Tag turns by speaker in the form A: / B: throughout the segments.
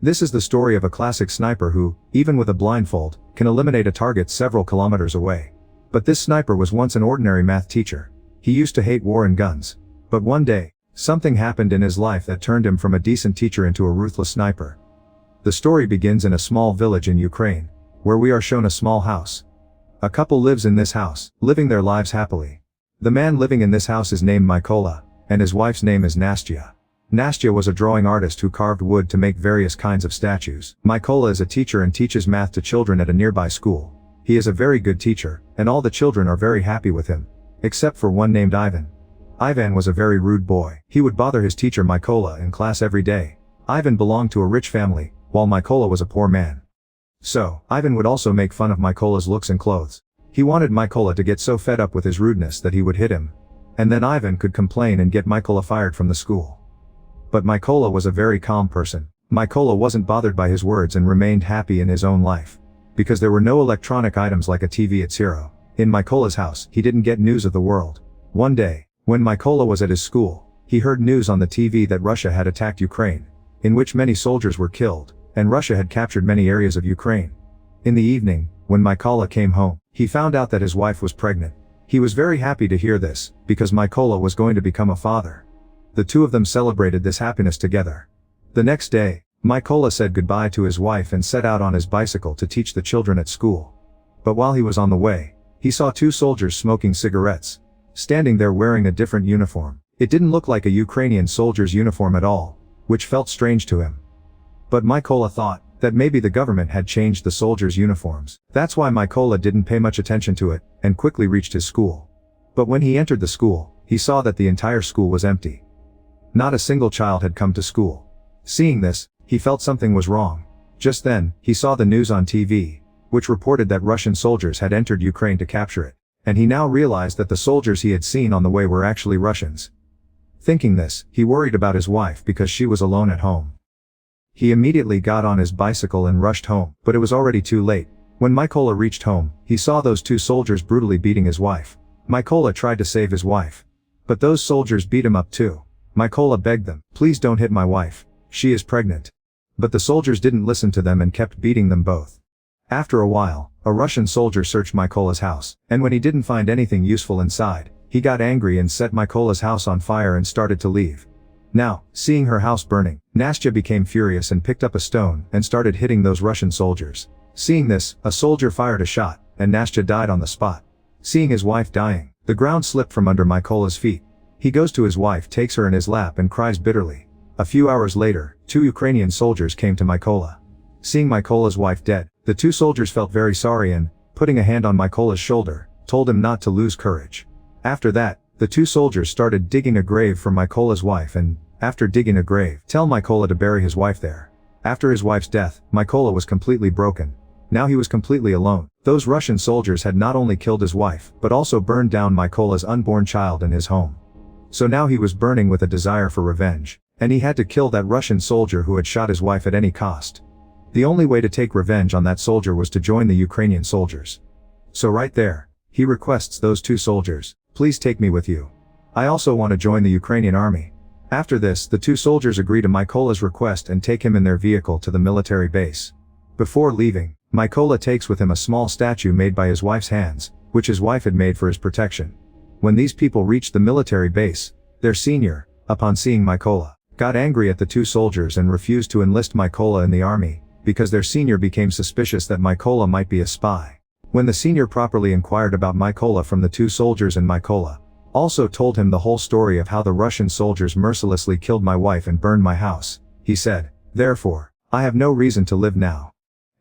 A: This is the story of a classic sniper who, even with a blindfold, can eliminate a target several kilometers away. But this sniper was once an ordinary math teacher. He used to hate war and guns. But one day, something happened in his life that turned him from a decent teacher into a ruthless sniper. The story begins in a small village in Ukraine, where we are shown a small house. A couple lives in this house, living their lives happily. The man living in this house is named Mykola, and his wife's name is Nastya. Nastya was a drawing artist who carved wood to make various kinds of statues. Mykola is a teacher and teaches math to children at a nearby school. He is a very good teacher, and all the children are very happy with him, except for one named Ivan. Ivan was a very rude boy. He would bother his teacher Mykola in class every day. Ivan belonged to a rich family, while Mykola was a poor man. So, Ivan would also make fun of Mykola's looks and clothes. He wanted Mykola to get so fed up with his rudeness that he would hit him. And then Ivan could complain and get Mykola fired from the school. But Mykola was a very calm person. Mykola wasn't bothered by his words and remained happy in his own life. Because there were no electronic items like a TV at Zero. In Mykola's house, he didn't get news of the world. One day, when Mykola was at his school, he heard news on the TV that Russia had attacked Ukraine, in which many soldiers were killed, and Russia had captured many areas of Ukraine. In the evening, when Mykola came home, he found out that his wife was pregnant. He was very happy to hear this, because Mykola was going to become a father. The two of them celebrated this happiness together. The next day, Mykola said goodbye to his wife and set out on his bicycle to teach the children at school. But while he was on the way, he saw two soldiers smoking cigarettes, standing there wearing a different uniform. It didn't look like a Ukrainian soldier's uniform at all, which felt strange to him. But Mykola thought that maybe the government had changed the soldiers' uniforms. That's why Mykola didn't pay much attention to it, and quickly reached his school. But when he entered the school, he saw that the entire school was empty. Not a single child had come to school. Seeing this, he felt something was wrong. Just then, he saw the news on TV, which reported that Russian soldiers had entered Ukraine to capture it. And he now realized that the soldiers he had seen on the way were actually Russians. Thinking this, he worried about his wife because she was alone at home. He immediately got on his bicycle and rushed home, but it was already too late. When Mykola reached home, he saw those two soldiers brutally beating his wife. Mykola tried to save his wife. But those soldiers beat him up too. Mykola begged them, "Please don't hit my wife. She is pregnant." But the soldiers didn't listen to them and kept beating them both. After a while, a Russian soldier searched Mykola's house, and when he didn't find anything useful inside, he got angry and set Mykola's house on fire and started to leave. Now, seeing her house burning, Nastya became furious and picked up a stone and started hitting those Russian soldiers. Seeing this, a soldier fired a shot, and Nastya died on the spot. Seeing his wife dying, the ground slipped from under Mykola's feet. He goes to his wife, takes her in his lap and cries bitterly. A few hours later, two Ukrainian soldiers came to Mykola. Seeing Mykola's wife dead, the two soldiers felt very sorry and, putting a hand on Mykola's shoulder, told him not to lose courage. After that, the two soldiers started digging a grave for Mykola's wife and, after digging a grave, tell Mykola to bury his wife there. After his wife's death, Mykola was completely broken. Now he was completely alone. Those Russian soldiers had not only killed his wife, but also burned down Mykola's unborn child in his home. So now he was burning with a desire for revenge, and he had to kill that Russian soldier who had shot his wife at any cost. The only way to take revenge on that soldier was to join the Ukrainian soldiers. So right there, he requests those two soldiers, "Please take me with you. I also want to join the Ukrainian army." After this, the two soldiers agree to Mykola's request and take him in their vehicle to the military base. Before leaving, Mykola takes with him a small statue made by his wife's hands, which his wife had made for his protection. When these people reached the military base, their senior, upon seeing Mykola, got angry at the two soldiers and refused to enlist Mykola in the army, because their senior became suspicious that Mykola might be a spy. When the senior properly inquired about Mykola from the two soldiers, and Mykola also told him the whole story of how the Russian soldiers mercilessly killed my wife and burned my house, he said, "Therefore, I have no reason to live now."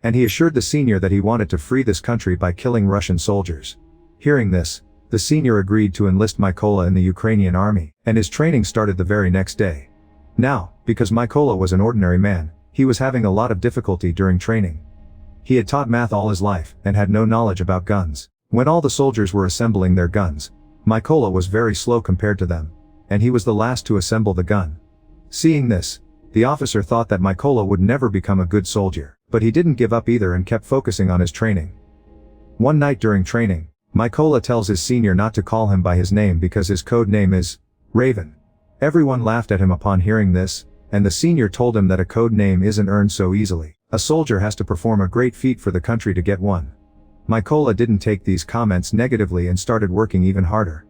A: And he assured the senior that he wanted to free this country by killing Russian soldiers. Hearing this, the senior agreed to enlist Mykola in the Ukrainian army, and his training started the very next day. Now, because Mykola was an ordinary man, he was having a lot of difficulty during training. He had taught math all his life, and had no knowledge about guns. When all the soldiers were assembling their guns, Mykola was very slow compared to them, and he was the last to assemble the gun. Seeing this, the officer thought that Mykola would never become a good soldier, but he didn't give up either and kept focusing on his training. One night during training, Mykola tells his senior not to call him by his name because his code name is Raven. Everyone laughed at him upon hearing this, and the senior told him that a code name isn't earned so easily. A soldier has to perform a great feat for the country to get one. Mykola didn't take these comments negatively and started working even harder.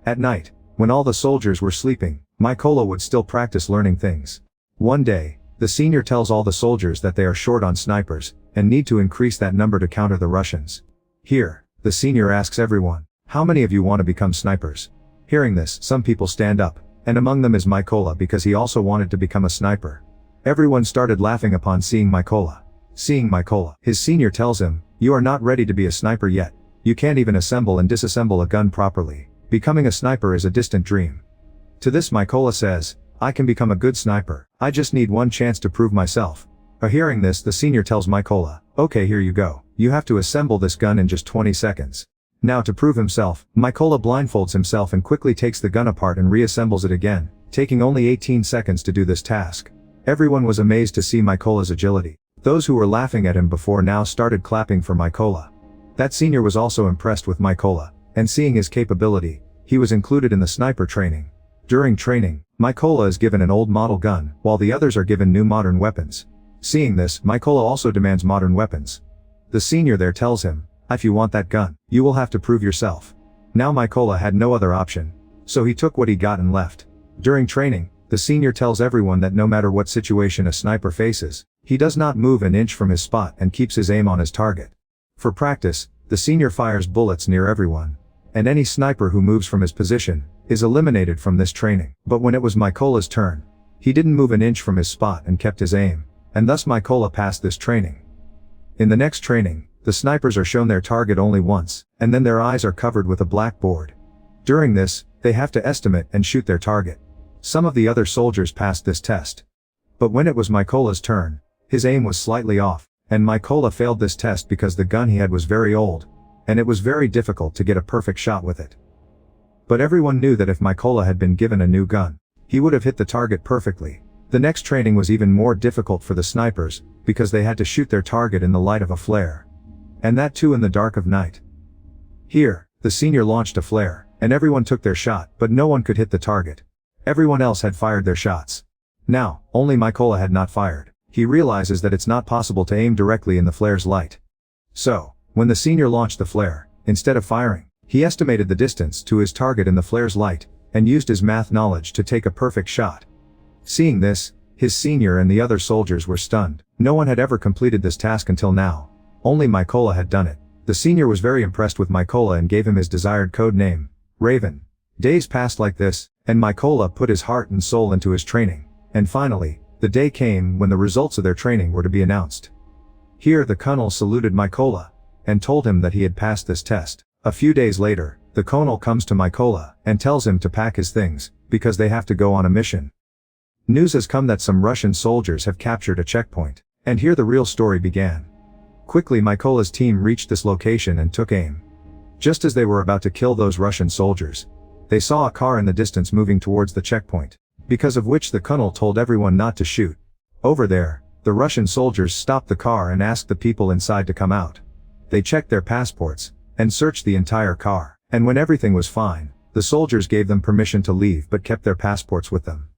A: At night, when all the soldiers were sleeping, Mykola would still practice learning things. One day, the senior tells all the soldiers that they are short on snipers, and need to increase that number to counter the Russians. Here, the senior asks everyone, "How many of you want to become snipers?" Hearing this, some people stand up, and among them is Mykola because he also wanted to become a sniper. Everyone started laughing upon seeing Mykola. Seeing Mykola, his senior tells him, "You are not ready to be a sniper yet. You can't even assemble and disassemble a gun properly. Becoming a sniper is a distant dream." To this Mykola says, "I can become a good sniper. I just need one chance to prove myself." Hearing this, the senior tells Mykola, "Okay, here you go. You have to assemble this gun in just 20 seconds. Now to prove himself, Mykola blindfolds himself and quickly takes the gun apart and reassembles it again, taking only 18 seconds to do this task. Everyone was amazed to see Mykola's agility. Those who were laughing at him before now started clapping for Mykola. That senior was also impressed with Mykola, and seeing his capability, he was included in the sniper training. During training, Mykola is given an old model gun, while the others are given new modern weapons. Seeing this, Mykola also demands modern weapons. The senior there tells him, "If you want that gun, you will have to prove yourself." Now Mykola had no other option, so he took what he got and left. During training, the senior tells everyone that no matter what situation a sniper faces, he does not move an inch from his spot and keeps his aim on his target. For practice, the senior fires bullets near everyone, and any sniper who moves from his position is eliminated from this training. But when it was Mykola's turn, he didn't move an inch from his spot and kept his aim, and thus Mykola passed this training. In the next training, the snipers are shown their target only once, and then their eyes are covered with a black board. During this, they have to estimate and shoot their target. Some of the other soldiers passed this test. But when it was Mykola's turn, his aim was slightly off, and Mykola failed this test because the gun he had was very old, and it was very difficult to get a perfect shot with it. But everyone knew that if Mykola had been given a new gun, he would have hit the target perfectly. The next training was even more difficult for the snipers, because they had to shoot their target in the light of a flare. And that too in the dark of night. Here, the senior launched a flare, and everyone took their shot, but no one could hit the target. Everyone else had fired their shots. Now, only Mykola had not fired. He realizes that it's not possible to aim directly in the flare's light. So, when the senior launched the flare, instead of firing, he estimated the distance to his target in the flare's light, and used his math knowledge to take a perfect shot. Seeing this, his senior and the other soldiers were stunned. No one had ever completed this task until now. Only Mykola had done it. The senior was very impressed with Mykola and gave him his desired code name, Raven. Days passed like this, and Mykola put his heart and soul into his training. And finally, the day came when the results of their training were to be announced. Here the colonel saluted Mykola, and told him that he had passed this test. A few days later, the colonel comes to Mykola, and tells him to pack his things, because they have to go on a mission. News has come that some Russian soldiers have captured a checkpoint, and here the real story began. Quickly Mykola's team reached this location and took aim. Just as they were about to kill those Russian soldiers, they saw a car in the distance moving towards the checkpoint, because of which the colonel told everyone not to shoot. Over there, the Russian soldiers stopped the car and asked the people inside to come out. They checked their passports, and searched the entire car, and when everything was fine, the soldiers gave them permission to leave but kept their passports with them.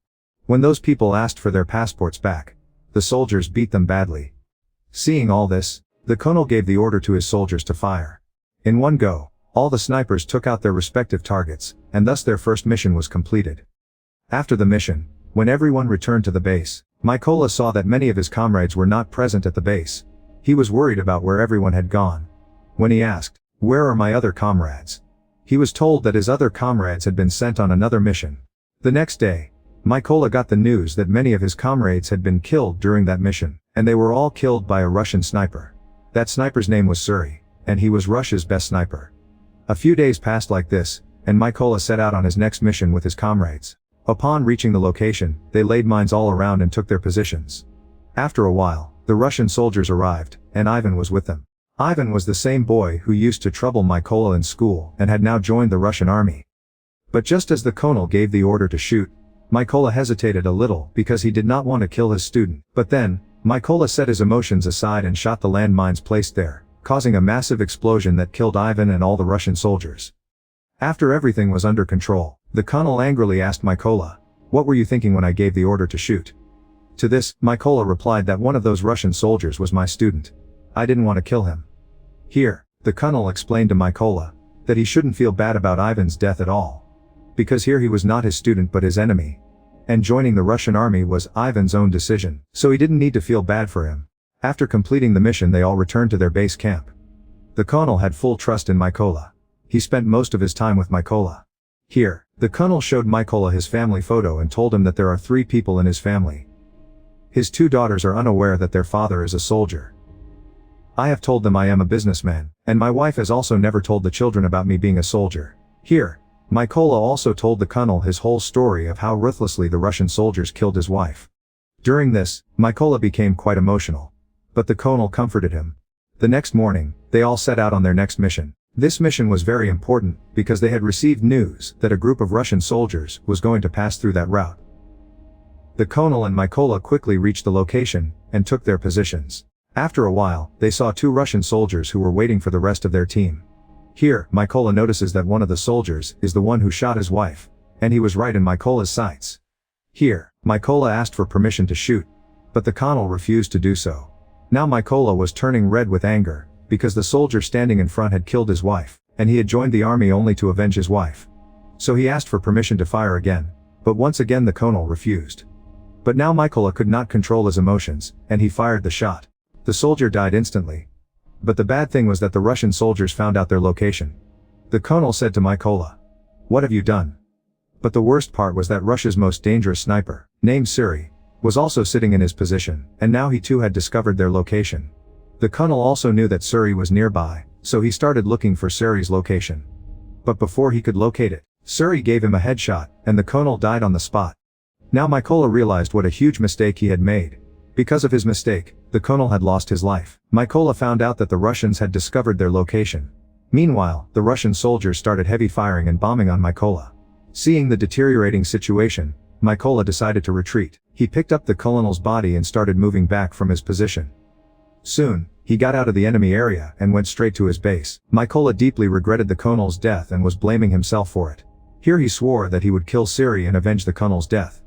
A: When those people asked for their passports back, the soldiers beat them badly. Seeing all this, the colonel gave the order to his soldiers to fire. In one go, all the snipers took out their respective targets, and thus their first mission was completed. After the mission, when everyone returned to the base, Mykola saw that many of his comrades were not present at the base. He was worried about where everyone had gone. When he asked, "Where are my other comrades?" he was told that his other comrades had been sent on another mission. The next day, Mykola got the news that many of his comrades had been killed during that mission, and they were all killed by a Russian sniper. That sniper's name was Suri, and he was Russia's best sniper. A few days passed like this, and Mykola set out on his next mission with his comrades. Upon reaching the location, they laid mines all around and took their positions. After a while, the Russian soldiers arrived, and Ivan was with them. Ivan was the same boy who used to trouble Mykola in school and had now joined the Russian army. But just as the colonel gave the order to shoot, Mykola hesitated a little because he did not want to kill his student. But then, Mykola set his emotions aside and shot the landmines placed there, causing a massive explosion that killed Ivan and all the Russian soldiers. After everything was under control, the colonel angrily asked Mykola, "What were you thinking when I gave the order to shoot?" To this, Mykola replied that one of those Russian soldiers was my student. I didn't want to kill him. Here, the colonel explained to Mykola that he shouldn't feel bad about Ivan's death at all. Because here he was not his student but his enemy. And joining the Russian army was Ivan's own decision, so he didn't need to feel bad for him. After completing the mission, they all returned to their base camp. The colonel had full trust in Mykola. He spent most of his time with Mykola. Here, the colonel showed Mykola his family photo and told him that there are 3 people in his family. His 2 daughters are unaware that their father is a soldier. I have told them I am a businessman, and my wife has also never told the children about me being a soldier. Here, Mykola also told the colonel his whole story of how ruthlessly the Russian soldiers killed his wife. During this, Mykola became quite emotional. But the colonel comforted him. The next morning, they all set out on their next mission. This mission was very important, because they had received news that a group of Russian soldiers was going to pass through that route. The colonel and Mykola quickly reached the location, and took their positions. After a while, they saw 2 Russian soldiers who were waiting for the rest of their team. Here, Mykola notices that one of the soldiers is the one who shot his wife, and he was right in Mykola's sights. Here, Mykola asked for permission to shoot, but the colonel refused to do so. Now Mykola was turning red with anger, because the soldier standing in front had killed his wife, and he had joined the army only to avenge his wife. So he asked for permission to fire again, but once again the colonel refused. But now Mykola could not control his emotions, and he fired the shot. The soldier died instantly. But the bad thing was that the Russian soldiers found out their location. The colonel said to Mykola, "What have you done?" But the worst part was that Russia's most dangerous sniper, named Suri, was also sitting in his position, and now he too had discovered their location. The colonel also knew that Suri was nearby, so he started looking for Suri's location. But before he could locate it, Suri gave him a headshot, and the colonel died on the spot. Now Mykola realized what a huge mistake he had made. Because of his mistake, the colonel had lost his life. Mykola found out that the Russians had discovered their location. Meanwhile, the Russian soldiers started heavy firing and bombing on Mykola. Seeing the deteriorating situation, Mykola decided to retreat. He picked up the colonel's body and started moving back from his position. Soon, he got out of the enemy area and went straight to his base. Mykola deeply regretted the colonel's death and was blaming himself for it. Here he swore that he would kill Suri and avenge the colonel's death.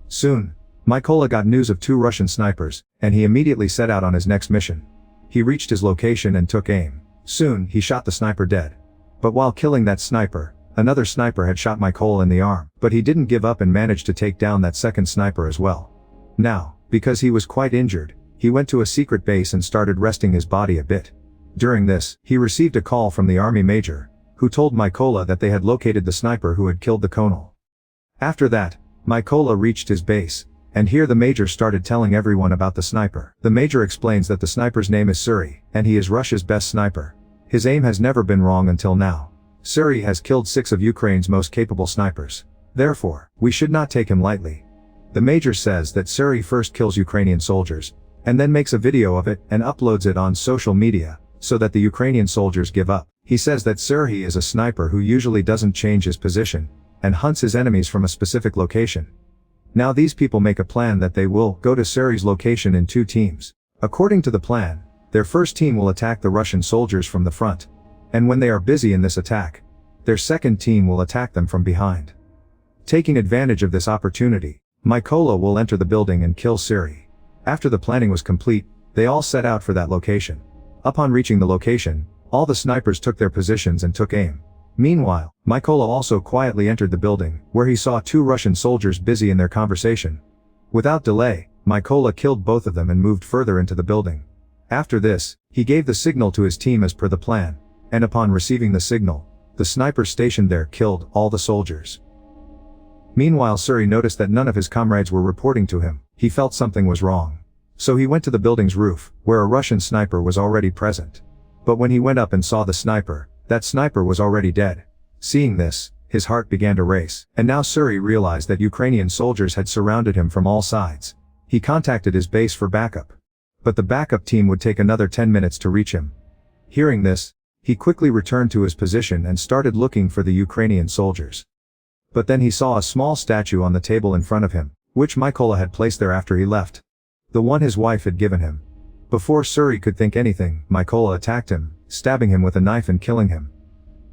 A: Soon, Mykola got news of 2 Russian snipers, and he immediately set out on his next mission. He reached his location and took aim. Soon, he shot the sniper dead. But while killing that sniper, another sniper had shot Mykola in the arm, but he didn't give up and managed to take down that second sniper as well. Now, because he was quite injured, he went to a secret base and started resting his body a bit. During this, he received a call from the army major, who told Mykola that they had located the sniper who had killed the colonel. After that, Mykola reached his base, and here the major started telling everyone about the sniper. The major explains that the sniper's name is Suri, and he is Russia's best sniper. His aim has never been wrong until now. Suri has killed 6 of Ukraine's most capable snipers. Therefore, we should not take him lightly. The major says that Suri first kills Ukrainian soldiers, and then makes a video of it and uploads it on social media, so that the Ukrainian soldiers give up. He says that Suri is a sniper who usually doesn't change his position, and hunts his enemies from a specific location. Now these people make a plan that they will go to Suri's location in 2 teams. According to the plan, their first team will attack the Russian soldiers from the front. And when they are busy in this attack, their second team will attack them from behind. Taking advantage of this opportunity, Mykola will enter the building and kill Suri. After the planning was complete, they all set out for that location. Upon reaching the location, all the snipers took their positions and took aim. Meanwhile, Mykola also quietly entered the building, where he saw 2 Russian soldiers busy in their conversation. Without delay, Mykola killed both of them and moved further into the building. After this, he gave the signal to his team as per the plan, and upon receiving the signal, the snipers stationed there killed all the soldiers. Meanwhile, Suri noticed that none of his comrades were reporting to him. He felt something was wrong. So he went to the building's roof, where a Russian sniper was already present. But when he went up and saw the sniper, that sniper was already dead. Seeing this, his heart began to race, and now Suri realized that Ukrainian soldiers had surrounded him from all sides. He contacted his base for backup. But the backup team would take another 10 minutes to reach him. Hearing this, he quickly returned to his position and started looking for the Ukrainian soldiers. But then he saw a small statue on the table in front of him, which Mykola had placed there after he left. The one his wife had given him. Before Suri could think anything, Mykola attacked him, stabbing him with a knife and killing him.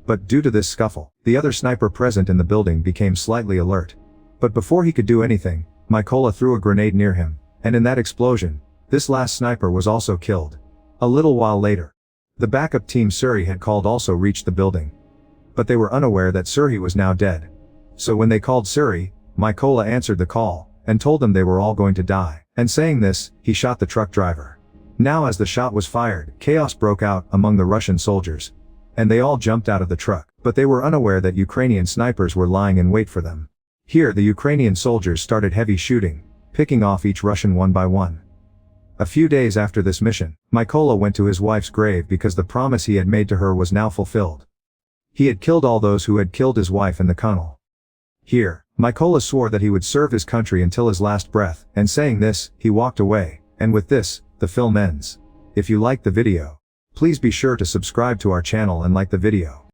A: But due to this scuffle, the other sniper present in the building became slightly alert. But before he could do anything, Mykola threw a grenade near him, And in that explosion, this last sniper was also killed. A little while later, the backup team Suri had called also reached the building. But they were unaware that Suri was now dead. So when they called Suri, Mykola answered the call, and told them they were all going to die. And saying this, he shot the truck driver. Now as the shot was fired, chaos broke out among the Russian soldiers. And they all jumped out of the truck, but they were unaware that Ukrainian snipers were lying in wait for them. Here the Ukrainian soldiers started heavy shooting, picking off each Russian one by one. A few days after this mission, Mykola went to his wife's grave because the promise he had made to her was now fulfilled. He had killed all those who had killed his wife in the tunnel. Here, Mykola swore that he would serve his country until his last breath, and saying this, he walked away, and with this, the film ends. If you liked the video, please be sure to subscribe to our channel and like the video.